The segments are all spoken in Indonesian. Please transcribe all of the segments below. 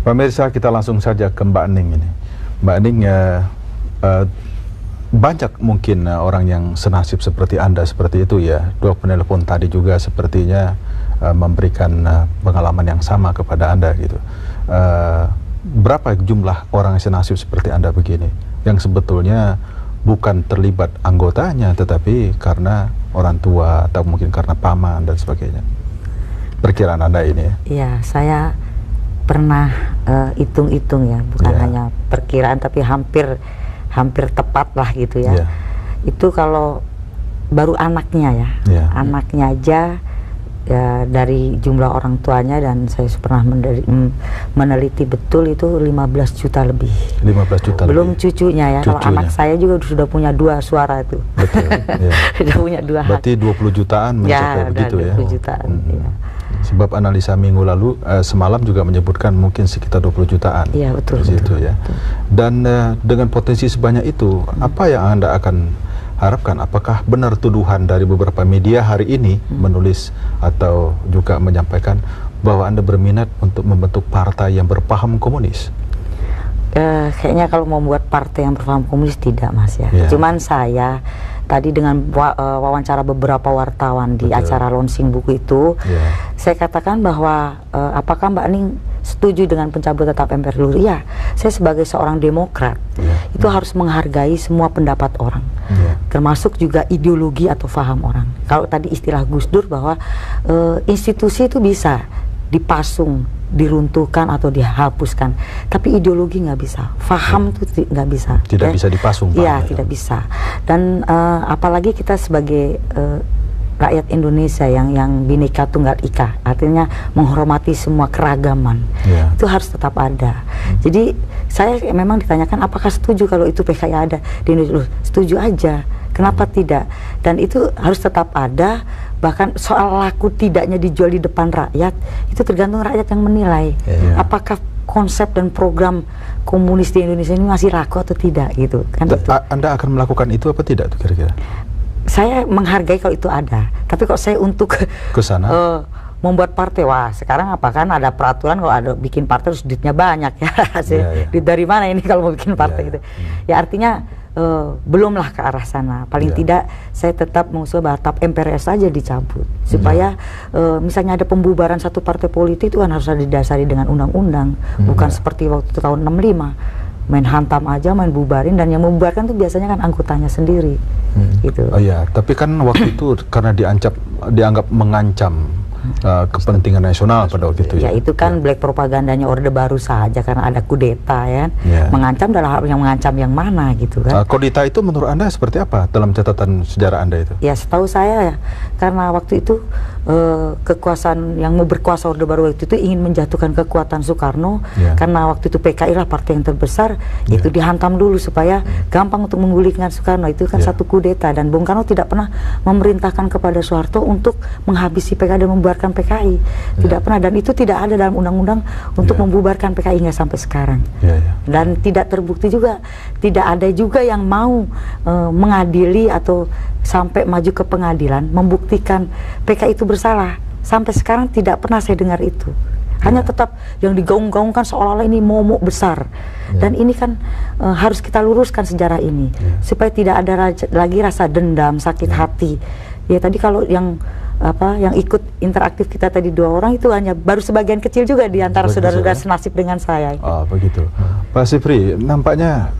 Pemirsa, kita langsung saja ke Mbak Ning ini. Mbak Ning, banyak mungkin orang yang senasib seperti Anda seperti itu ya. Dua penelpon tadi juga sepertinya memberikan pengalaman yang sama kepada Anda gitu. Berapa jumlah orang yang senasib seperti Anda begini, yang sebetulnya bukan terlibat anggotanya, tetapi karena orang tua atau mungkin karena paman dan sebagainya? Perkiraan Anda ini ya? Iya, saya pernah hitung-hitung ya, bukan hanya perkiraan tapi hampir tepat lah gitu ya. Itu kalau baru anaknya ya, anaknya aja ya, dari jumlah orang tuanya, dan saya pernah meneliti betul itu 15 juta lebih. 15 juta belum lebih. Cucunya ya. Kalau anak saya juga sudah punya 2 suara itu. Betul. Sudah punya 2 hak. Berarti 20 jutaan mencapai begitu ya. 20 jutaan. Ya. Sebab analisa minggu lalu semalam juga menyebutkan mungkin sekitar 20 jutaan. Iya, betul. Betul ya. Betul. Dan dengan potensi sebanyak itu, apa yang Anda akan harapkan? Apakah benar tuduhan dari beberapa media hari ini menulis atau juga menyampaikan bahwa Anda berminat untuk membentuk partai yang berpaham komunis? Kayaknya kalau mau membuat partai yang berpaham komunis tidak, Mas ya. Cuman saya tadi dengan wawancara beberapa wartawan di acara launching buku itu, saya katakan bahwa apakah Mbak Ning setuju dengan pencabutan tetap MPR dulu? Iya, saya sebagai seorang demokrat itu harus menghargai semua pendapat orang, termasuk juga ideologi atau paham orang. Kalau tadi istilah Gus Dur bahwa institusi itu bisa dipasung, diruntuhkan atau dihapuskan, tapi ideologi nggak bisa, paham itu nggak bisa. Tidak bisa dipasung. Iya, tidak bisa. Dan apalagi kita sebagai rakyat Indonesia yang Bhinneka Tunggal Ika, artinya menghormati semua keragaman, itu harus tetap ada. Jadi saya memang ditanyakan apakah setuju kalau itu PKI ada di Indonesia. Setuju aja, kenapa tidak? Dan itu harus tetap ada. Bahkan soal laku tidaknya dijual di depan rakyat, itu tergantung rakyat yang menilai apakah konsep dan program komunis di Indonesia ini masih laku atau tidak gitu kan. Anda akan melakukan itu apa tidak tuh kira-kira? Saya menghargai kalau itu ada, tapi kalau saya untuk ke sana membuat partai, wah sekarang apa kan ada peraturan kalau ada bikin partai harus duitnya banyak ya. Duit dari mana ini kalau mau bikin partai gitu. Ya artinya belumlah ke arah sana. Paling tidak saya tetap mengusul bahwa TAP MPR saja dicabut supaya misalnya ada pembubaran satu partai politik itu kan harus didasari dengan undang-undang, bukan seperti waktu itu tahun 65 main hantam aja, main bubarin, dan yang membubarkan itu biasanya kan anggotanya sendiri gitu. Oh iya, tapi kan waktu itu karena dianggap mengancam kepentingan nasional pada waktu itu ya. Itu kan black propagandanya Orde Baru saja karena ada kudeta ya. Mengancam dalam hal yang mengancam yang mana gitu kan. Kudeta itu menurut Anda seperti apa dalam catatan sejarah Anda itu? Ya setahu saya ya, karena waktu itu kekuasaan yang mau berkuasa Orde Baru waktu itu ingin menjatuhkan kekuatan Soekarno, karena waktu itu PKI lah partai yang terbesar, itu dihantam dulu supaya gampang untuk menggulingkan Soekarno. Itu kan satu kudeta, dan Bung Karno tidak pernah memerintahkan kepada Soeharto untuk menghabisi PKI dan membubarkan PKI, tidak pernah, dan itu tidak ada dalam undang-undang untuk membubarkan PKI hingga sampai sekarang. Dan tidak terbukti juga, tidak ada juga yang mau mengadili atau sampai maju ke pengadilan membuktikan PKI itu bersalah. Sampai sekarang tidak pernah saya dengar itu. Hanya tetap yang digaung-gaungkan seolah-olah ini momok besar. Dan ini kan harus kita luruskan sejarah ini supaya tidak ada lagi rasa dendam, sakit hati. Ya tadi kalau yang ikut interaktif kita tadi 2 orang itu hanya baru sebagian kecil juga di antara saudara-saudara senasib dengan saya. Oh begitu. Pak Sifri, nampaknya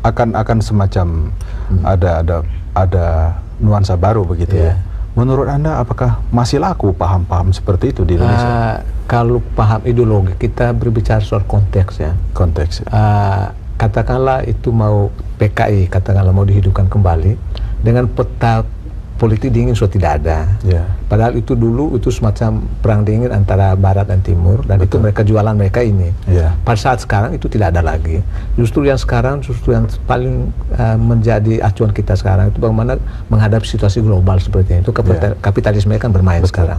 akan semacam ada nuansa baru begitu ya. Menurut Anda apakah masih laku paham-paham seperti itu di Indonesia? Kalau paham ideologi, kita berbicara soal konteks ya. Konteks. Katakanlah itu mau PKI, katakanlah mau dihidupkan kembali dengan peta politik dingin sudah tidak ada. Padahal itu dulu itu semacam perang dingin antara Barat dan Timur, dan itu mereka jualan mereka ini. Pada saat sekarang itu tidak ada lagi. Justru yang sekarang, justru yang paling menjadi acuan kita sekarang itu bagaimana menghadapi situasi global seperti itu. Kapitalisme kan bermain sekarang.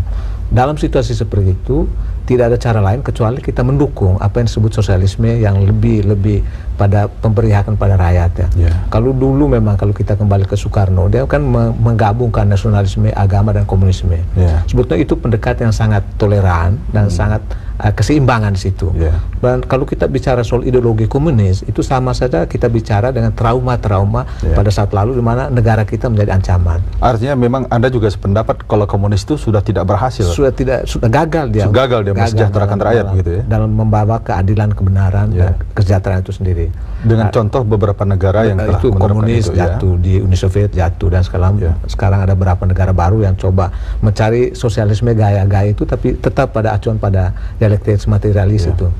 Dalam situasi seperti itu tidak ada cara lain kecuali kita mendukung apa yang disebut sosialisme yang lebih pada pemberian pada rakyat ya. Kalau dulu memang kalau kita kembali ke Soekarno, dia kan menggabungkan nasionalisme, agama dan komunisme. Sebetulnya itu pendekatan yang sangat toleran dan sangat keseimbangan di situ. Dan kalau kita bicara soal ideologi komunis, itu sama saja kita bicara dengan trauma-trauma pada saat lalu di mana negara kita menjadi ancaman. Artinya memang Anda juga sependapat kalau komunis itu sudah tidak berhasil. Sudah gagal dia. Gagal dia mensejahterakan rakyat begitu ya. Dalam membawa keadilan, kebenaran, dan kesejahteraan itu sendiri. Dengan contoh beberapa negara yang telah itu komunis jatuh, di Uni Soviet jatuh, dan sekarang ada beberapa negara baru yang coba mencari sosialisme gaya-gaya itu, tapi tetap pada acuan pada dialektis materialis itu.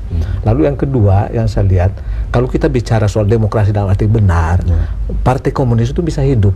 Lalu yang kedua yang saya lihat, kalau kita bicara soal demokrasi dalam arti benar, partai komunis itu bisa hidup.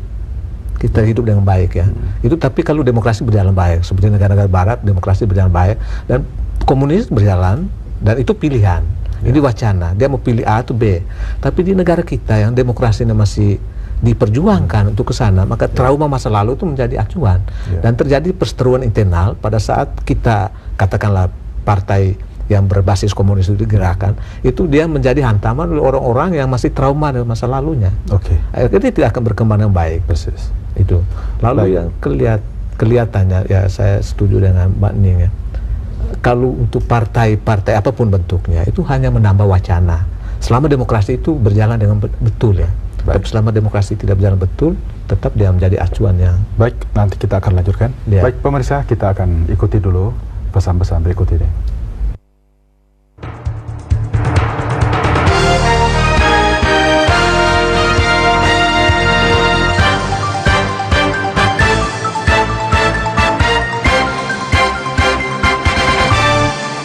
Kita hidup dengan baik ya. Itu tapi kalau demokrasi berjalan baik, seperti negara-negara barat, demokrasi berjalan baik dan komunis berjalan, dan itu pilihan. Ini wacana, dia mau pilih A atau B. Tapi di negara kita yang demokrasinya masih diperjuangkan untuk ke sana, maka trauma masa lalu itu menjadi acuan. Dan terjadi perseteruan internal pada saat kita, katakanlah partai yang berbasis komunis itu digerakkan, itu dia menjadi hantaman oleh orang-orang yang masih trauma dari masa lalunya. Akhirnya dia tidak akan berkembang dengan baik. Persis. Itu. Lalu yang kelihatannya, ya saya setuju dengan Mbak Ning ya, kalau untuk partai-partai apapun bentuknya, itu hanya menambah wacana. Selama demokrasi itu berjalan dengan betul ya. Tapi selama demokrasi tidak berjalan betul, tetap dia menjadi acuan yang baik. Nanti kita akan lanjutkan. Baik pemirsa, kita akan ikuti dulu pesan-pesan berikut ini.